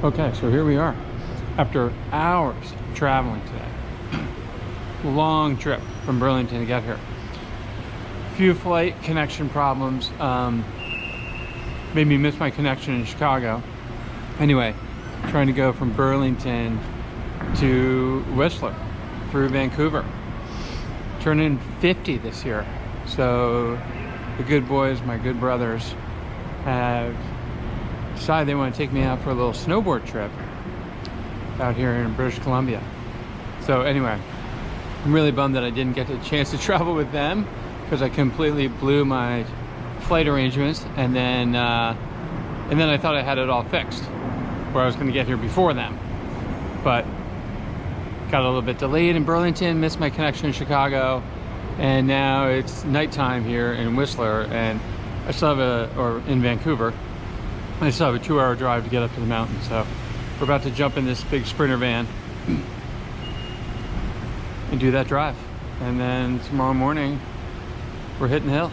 Okay, so here we are after hours traveling today. Long trip from Burlington to get here. Few flight connection problems made me miss my connection in Chicago. Anyway, trying to go from Burlington to Whistler through Vancouver. Turning 50 this year, so the good boys, my good brothers, have decided they want to take me out for a little snowboard trip out here in British Columbia. So anyway, I'm really bummed that I didn't get a chance to travel with them because I completely blew my flight arrangements, and then I thought I had it all fixed where I was going to get here before them, but got a little bit delayed in Burlington, missed my connection in Chicago, and now it's nighttime here in Whistler, and I still have or in Vancouver. I still have a 2-hour drive to get up to the mountain, so we're about to jump in this big Sprinter van and do that drive. And then tomorrow morning, we're hitting the hill.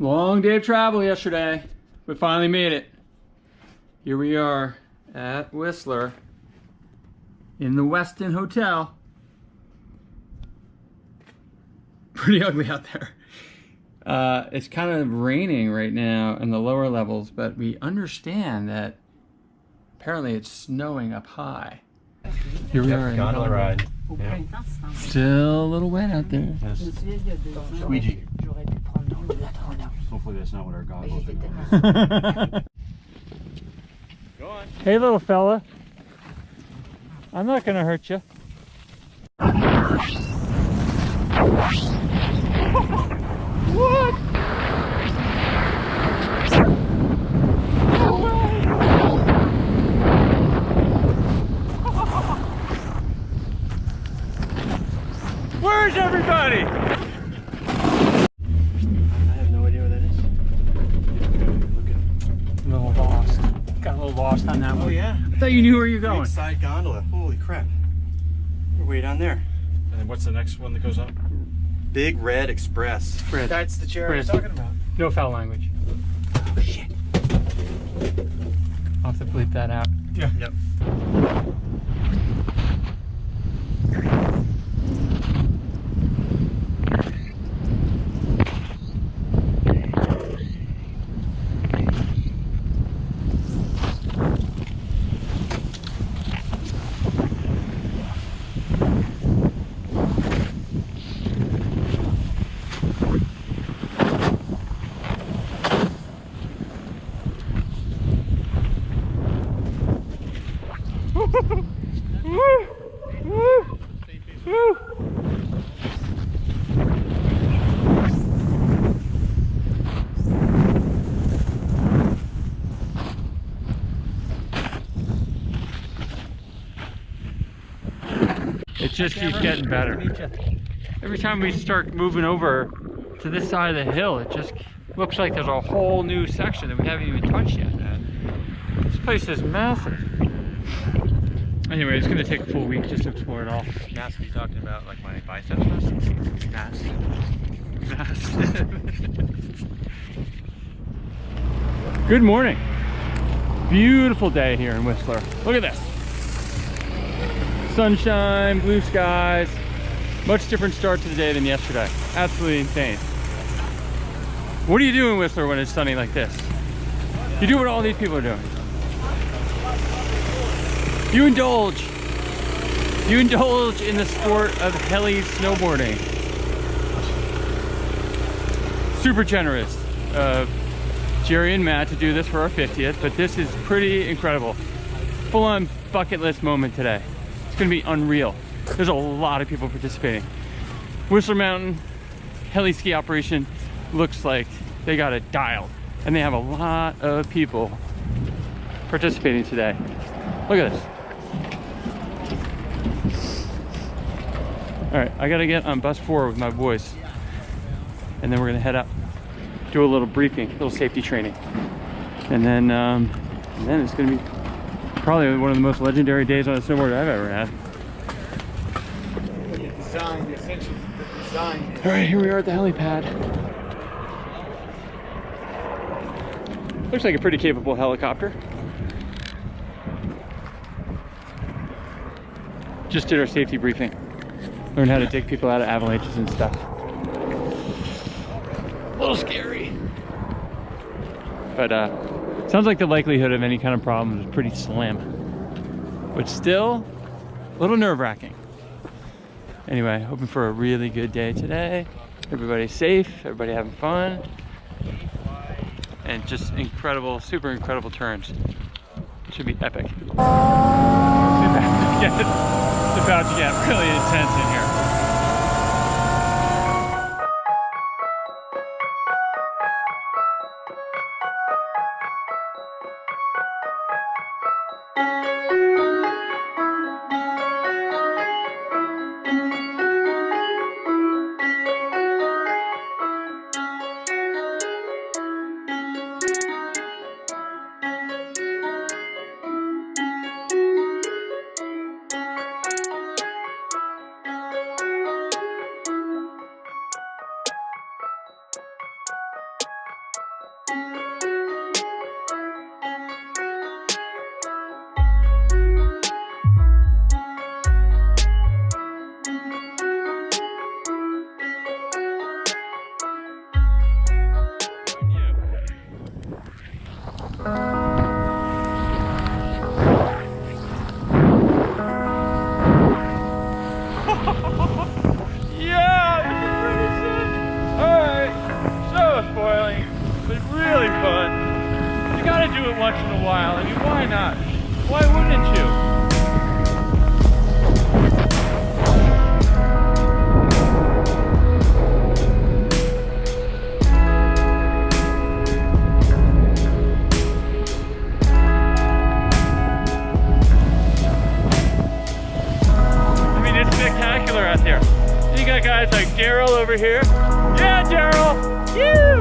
Long day of travel yesterday, but finally made it. Here we are at Whistler in the Westin Hotel. Pretty ugly out there. It's kind of raining right now in the lower levels, but we understand that apparently it's snowing up high. Here we are. Gondola ride. Yeah. Still a little wet out there. Yes. Squeegee. Hopefully that's not what our goggles are. Go on. Hey little fella. I'm not gonna hurt you. What? No way! Where's everybody? I have no idea what that is. Look at it. A little lost. Got a little lost on that one. Oh yeah? I thought you knew where you're going. Big side gondola. Holy crap. We're way down there. And then what's the next one that goes up? Big Red Express. Fred. That's the chair I was Fred. talking about. No foul language. Oh shit. I'll have to bleep that out. Yeah. Yep. It just keeps getting better. Every time we start moving over to this side of the hill, it just looks like there's a whole new section that we haven't even touched yet. This place is massive. Anyway, it's going to take a full week just to explore it all. Massive, you talking about like my biceps muscles? Massive. Massive. Good morning. Beautiful day here in Whistler. Look at this. Sunshine, blue skies. Much different start to the day than yesterday. Absolutely insane. What do you do in Whistler when it's sunny like this? You do what all these people are doing. You indulge. You indulge in the sport of heli snowboarding. Super generous of Jerry and Matt to do this for our 50th, but this is pretty incredible. Full-on bucket list moment today. It's gonna be unreal. There's a lot of people participating. Whistler Mountain heli ski operation looks like they got it dialed, and they have a lot of people participating today. Look at this. All right, I gotta get on bus 4 with my boys, and then we're gonna head up, do a little briefing, a little safety training, and then it's gonna be probably one of the most legendary days on a snowboard I've ever had. All right, here we are at the helipad. Looks like a pretty capable helicopter. Just did our safety briefing. Learned how to take people out of avalanches and stuff. A little scary. But sounds like the likelihood of any kind of problem is pretty slim. But still, a little nerve-wracking. Anyway, hoping for a really good day today. Everybody's safe, everybody having fun. And just incredible, super incredible turns. Should be epic. It's about to get really intense in here. Once in a while. I mean, why not? Why wouldn't you? I mean, it's spectacular out there. You got guys like Daryl over here. Yeah, Daryl! You!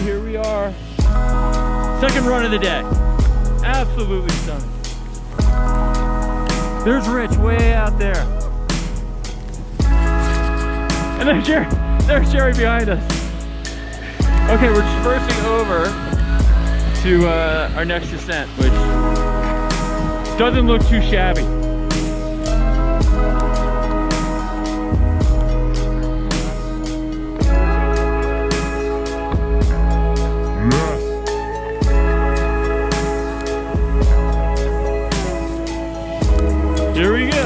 Here we are. Second run of the day. Absolutely stunning. There's Rich way out there. And there's Jerry behind us. Okay, we're traversing over to our next descent, which doesn't look too shabby. Here we go.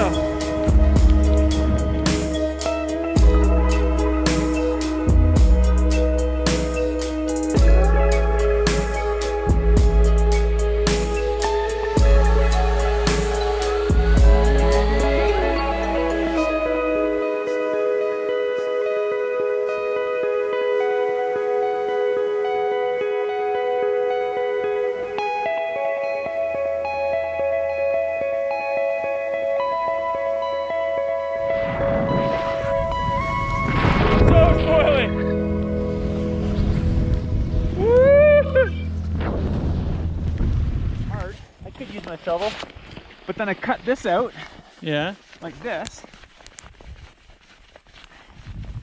My shovel, but then I cut this out, yeah, like this.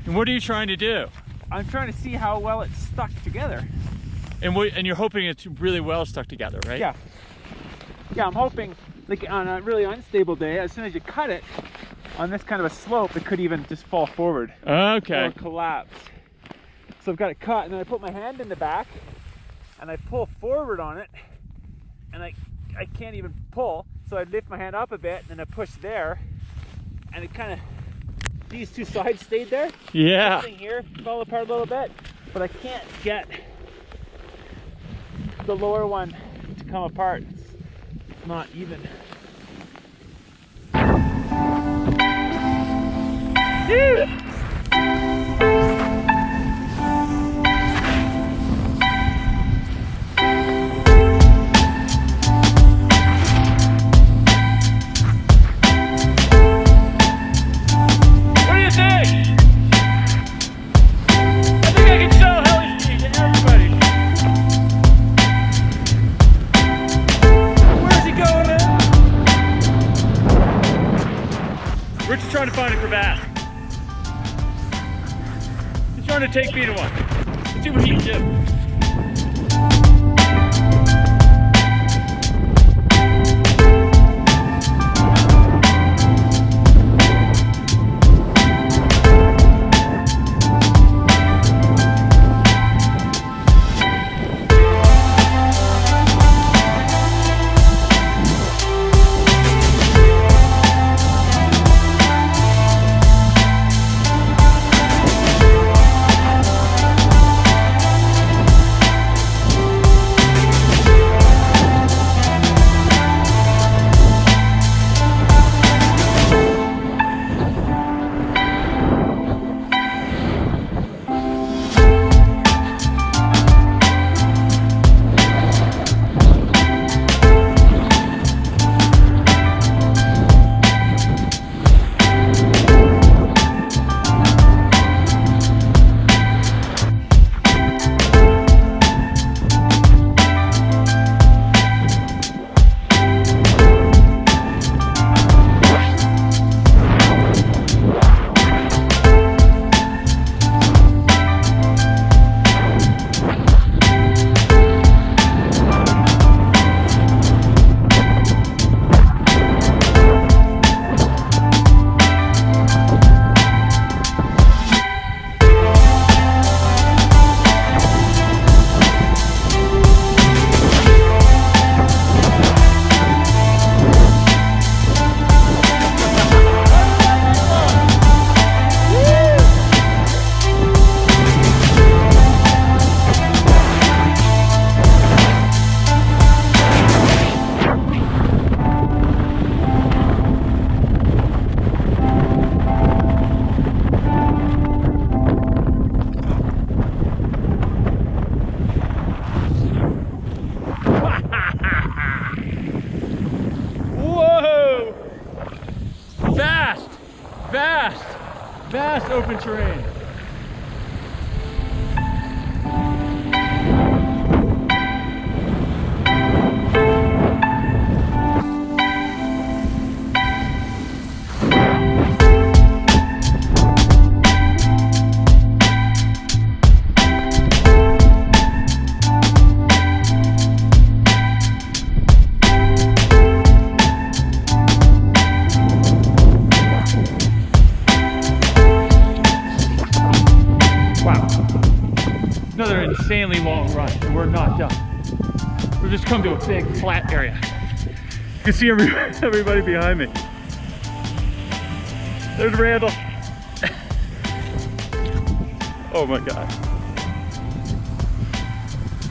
And what are you trying to do? I'm trying to see how well it's stuck together. And you're hoping it's really well stuck together, right? Yeah. Yeah, I'm hoping, like on a really unstable day, as soon as you cut it on this kind of a slope, it could even just fall forward. Okay. Or collapse. So I've got it cut, and then I put my hand in the back, and I pull forward on it, and I can't even pull, so I lift my hand up a bit, and then I push there, and it kind of, these two sides stayed there. Yeah. This thing here fell apart a little bit, but I can't get the lower one to come apart. It's not even. take me to one. Let's see what he can do. Vast open terrain. Another insanely long run, and we're not done. We've just come to a big flat area. You can see everybody behind me. There's Randall. Oh my God.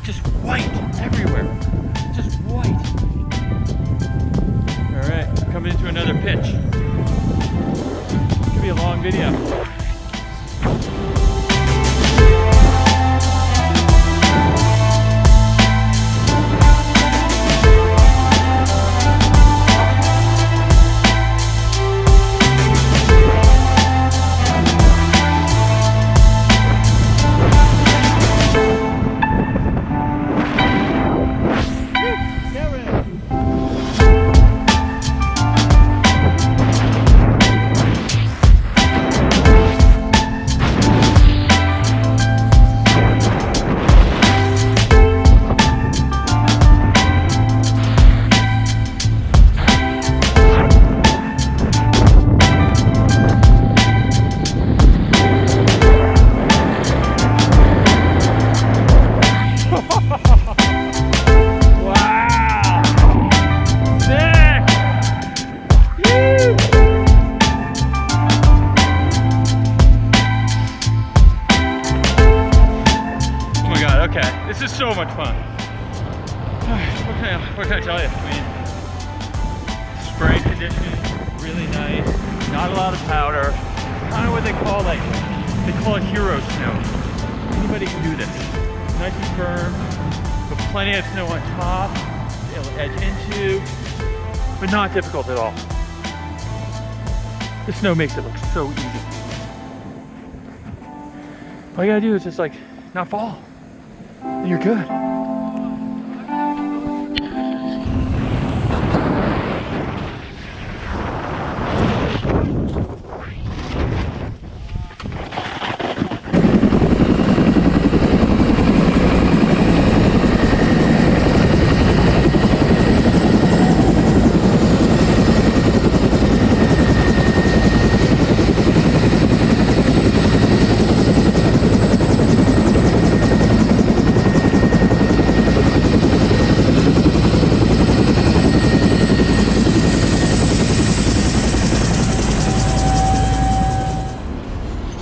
Just white everywhere. Just white. All right, coming into another pitch. Could be a long video. This is so much fun. What can I tell you? I mean, spray conditioning, really nice. Not a lot of powder. Kind of what they call it hero snow. Anybody can do this. Nice and firm, but plenty of snow on top, it'll edge into, but not difficult at all. The snow makes it look so easy. All you gotta do is just like not fall. And you're good.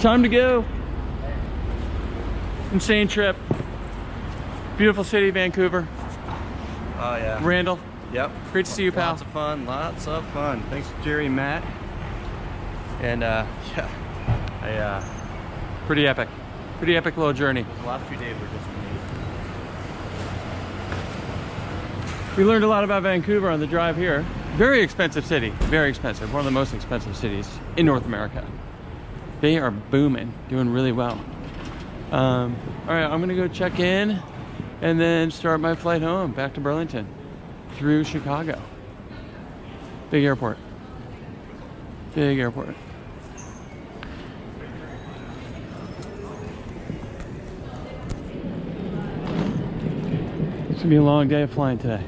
Time to go. Insane trip. Beautiful city, Vancouver. Oh yeah. Randall. Yep. Great to see you, pal. Lots of fun. Lots of fun. Thanks, Jerry and Matt. And yeah, Pretty epic. Pretty epic little journey. the last few days were just amazing. We learned a lot about Vancouver on the drive here. Very expensive city. Very expensive. One of the most expensive cities in North America. They are booming, doing really well. All right, I'm gonna go check in and then start my flight home back to Burlington through Chicago. Big airport. Big airport. It's gonna be a long day of flying today.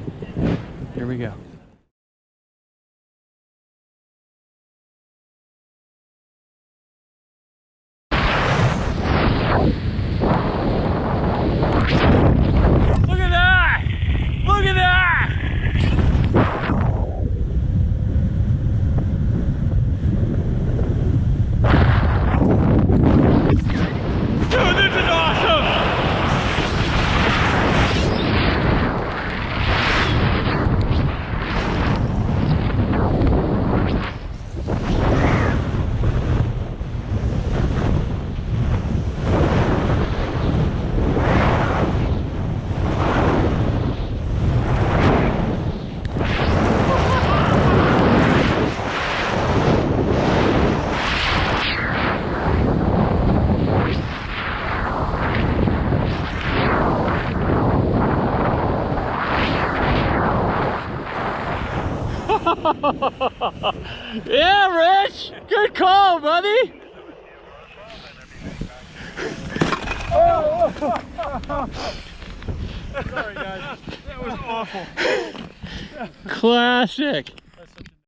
Here we go. Look at that! Look at that! Dude, this is awesome! Yeah, Rich! Good call, buddy! Sorry guys, that was awful. Classic!